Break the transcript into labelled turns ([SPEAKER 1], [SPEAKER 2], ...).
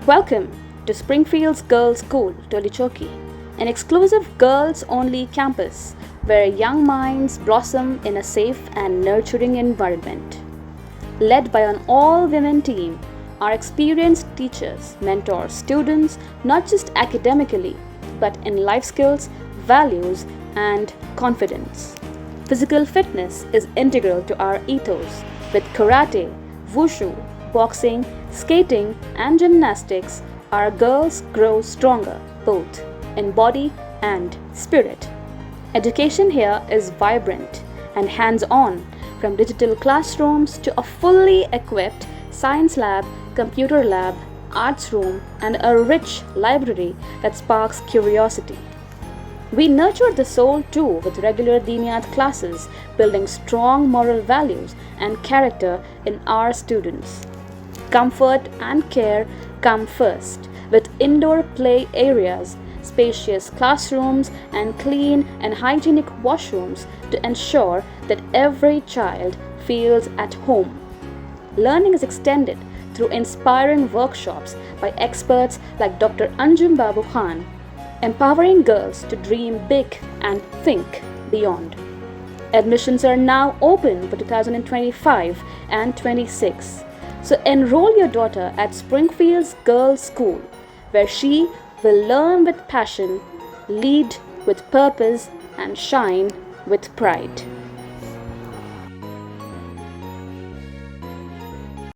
[SPEAKER 1] Welcome to Springfields Girls' School, Tolichowki, an exclusive girls-only campus where young minds blossom in a safe and nurturing environment. Led by an all-women team, our experienced teachers mentor students not just academically, but in life skills, values, and confidence. Physical fitness is integral to our ethos with karate, wushu, boxing, skating, and gymnastics. Our girls grow stronger both in body and spirit. Education here is vibrant and hands-on, from digital classrooms to a fully equipped science lab, computer lab, arts room, and a rich library that sparks curiosity. We nurture the soul too with regular Diniyat classes, building strong moral values and character in our students. Comfort and care come first, with indoor play areas, spacious classrooms, and clean and hygienic washrooms to ensure that every child feels at home. Learning is extended through inspiring workshops by experts like Dr. Anjum Babu Khan, empowering girls to dream big and think beyond. Admissions are now open for 2025 and 26. So enroll your daughter at Springfields Girls' School, where she will learn with passion, lead with purpose, and shine with pride.